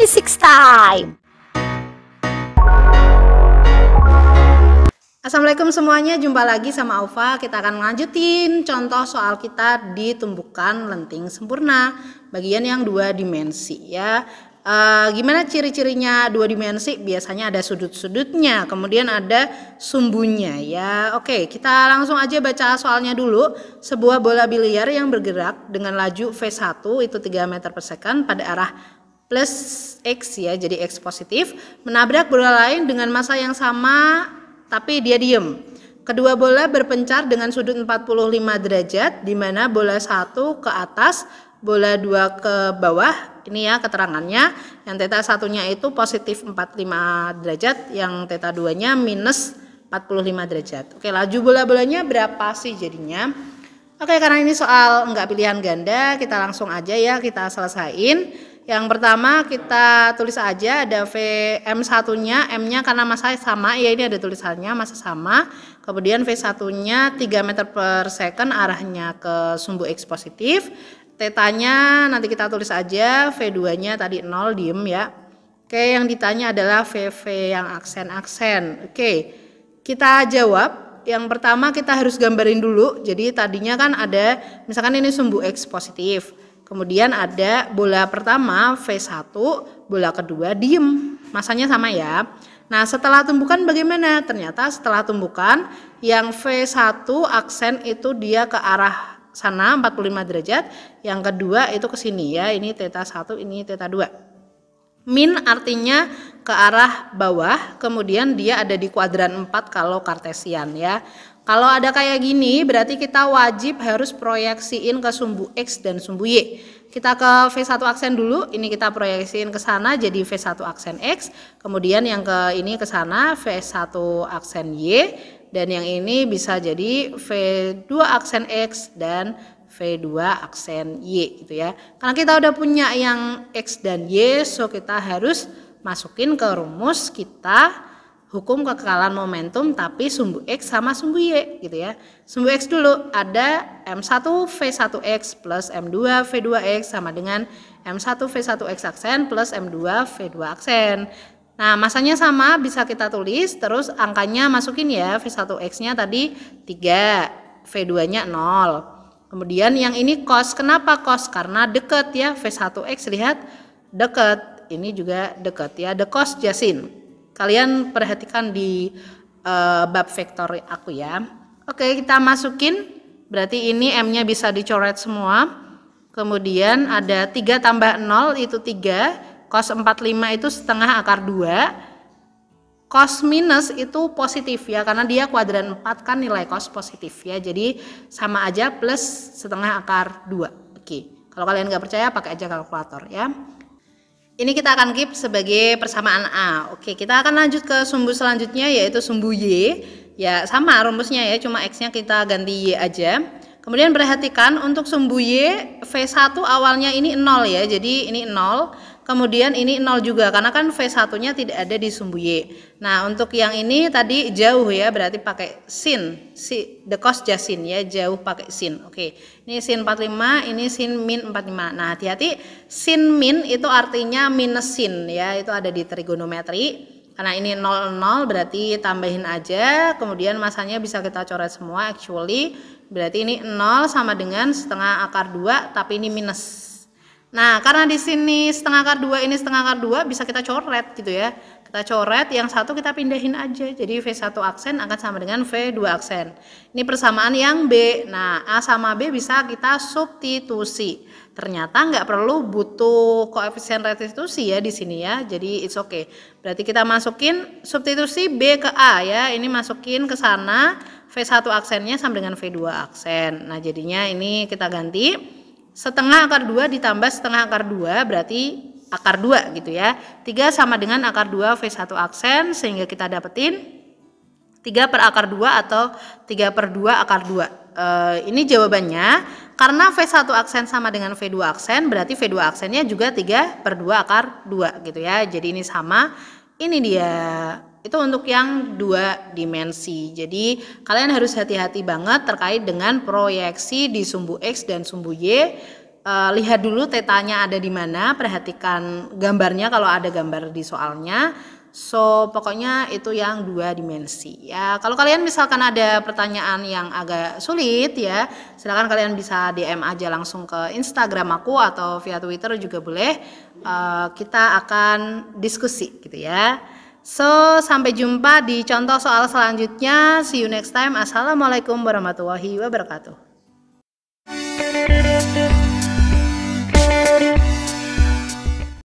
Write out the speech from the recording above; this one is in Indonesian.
Physics time. Assalamualaikum semuanya, jumpa lagi sama Aufa. Kita akan lanjutin contoh soal kita di tumbukan lenting sempurna bagian yang 2 dimensi ya. Gimana ciri-cirinya 2 dimensi? Biasanya ada sudut-sudutnya, kemudian ada sumbunya ya. Oke, kita langsung aja baca soalnya dulu. Sebuah bola biliar yang bergerak dengan laju V1 itu 3 meter per second pada arah plus X ya, jadi X positif, menabrak bola lain dengan massa yang sama tapi dia diem. Kedua bola berpencar dengan sudut 45 derajat, di mana bola 1 ke atas, bola 2 ke bawah. Ini ya keterangannya. Yang theta satunya itu positif 45 derajat, yang theta 2-nya minus 45 derajat. Oke, laju bola-bolanya berapa sih jadinya? Oke, karena ini soal enggak pilihan ganda, kita langsung aja ya kita selesain. Yang pertama kita tulis aja ada VM1-nya, M-nya karena massa sama ya, ini ada tulisannya massa sama. Kemudian V1-nya 3 meter per second arahnya ke sumbu X positif. Tetanya nanti kita tulis aja, V2-nya tadi 0 diem ya. Oke, yang ditanya adalah VV yang aksen-aksen. Oke, kita jawab. Yang pertama kita harus gambarin dulu. Jadi tadinya kan ada, misalkan ini sumbu X positif. Kemudian ada bola pertama V1, bola kedua diem, masanya sama ya. Nah setelah tumbukan bagaimana? Ternyata setelah tumbukan yang V1 aksen itu dia ke arah sana 45 derajat, yang kedua itu ke sini ya, ini theta 1, ini theta 2. Min artinya ke arah bawah, kemudian dia ada di kuadran 4 kalau kartesian ya. Kalau ada kayak gini berarti kita wajib harus proyeksiin ke sumbu X dan sumbu Y. Kita ke V1 aksen dulu, ini kita proyeksiin ke sana jadi V1 aksen X. Kemudian yang ke ini ke sana V1 aksen Y, dan yang ini bisa jadi V2 aksen X dan V2 aksen Y gitu ya. Karena kita udah punya yang X dan Y, so kita harus masukin ke rumus kita hukum kekekalan momentum tapi sumbu X sama sumbu Y gitu ya. Sumbu X dulu ada M1 V1X plus M2 V2X sama dengan M1 V1X aksen plus M2 V2 aksen. Nah masanya sama bisa kita tulis, terus angkanya masukin ya, V1X nya tadi 3, V2 nya 0. Kemudian yang ini cos, kenapa cos? Karena deket ya, V1X lihat deket, ini juga deket ya, the cos Jasin. Kalian perhatikan di bab vektor aku ya. Oke, kita masukin, berarti ini M-nya bisa dicoret semua. Kemudian ada 3 tambah 0 itu 3, cos 45 itu setengah akar 2. Cos minus itu positif ya, karena dia kuadran 4 kan nilai cos positif ya. Jadi sama aja plus setengah akar 2. Oke, kalau kalian nggak percaya pakai aja kalkulator ya. Ini kita akan keep sebagai persamaan A. Oke, kita akan lanjut ke sumbu selanjutnya yaitu sumbu Y. Ya sama rumusnya ya, cuma X-nya kita ganti Y aja. Kemudian perhatikan untuk sumbu Y, V1 awalnya ini 0 ya, jadi ini 0. Kemudian ini 0 juga, karena kan V1-nya tidak ada di sumbu Y. Nah untuk yang ini tadi jauh ya, berarti pakai sin, the cos Jasin ya, jauh pakai sin. Oke, ini sin 45, ini sin min 45. Nah hati-hati, sin min itu artinya minus sin ya, itu ada di trigonometri. Karena ini 0, 0 berarti tambahin aja, kemudian masanya bisa kita coret semua actually. Berarti ini 0 sama dengan setengah akar 2, tapi ini minus. Nah, karena di sini setengah akar 2, ini setengah akar 2 bisa kita coret gitu ya. Kita coret, yang satu kita pindahin aja. Jadi V1 aksen akan sama dengan V2 aksen. Ini persamaan yang B. Nah, A sama B bisa kita substitusi. Ternyata nggak perlu butuh koefisien restitusi ya di sini ya. Jadi it's okay. Berarti kita masukin substitusi B ke A ya. Ini masukin ke sana, V1 aksennya sama dengan V2 aksen. Nah, jadinya ini kita ganti. Setengah akar 2 ditambah setengah akar 2 berarti akar 2 gitu ya. 3 sama dengan akar 2 V1 aksen, sehingga kita dapetin 3 per akar 2 atau 3 per 2 akar 2. Ini jawabannya, karena V1 aksen sama dengan V2 aksen berarti V2 aksennya juga 3 per 2 akar 2 gitu ya. Jadi ini sama, ini dia. Itu untuk yang 2 dimensi. Jadi kalian harus hati-hati banget terkait dengan proyeksi di sumbu X dan sumbu Y. lihat dulu tetanya ada di mana, perhatikan gambarnya kalau ada gambar di soalnya. So pokoknya itu yang 2 dimensi ya. Kalau kalian misalkan ada pertanyaan yang agak sulit ya, silakan kalian bisa DM aja langsung ke Instagram aku atau via Twitter juga boleh. Kita akan diskusi gitu ya. So sampai jumpa di contoh soal selanjutnya. See you next time. Assalamualaikum warahmatullahi wabarakatuh.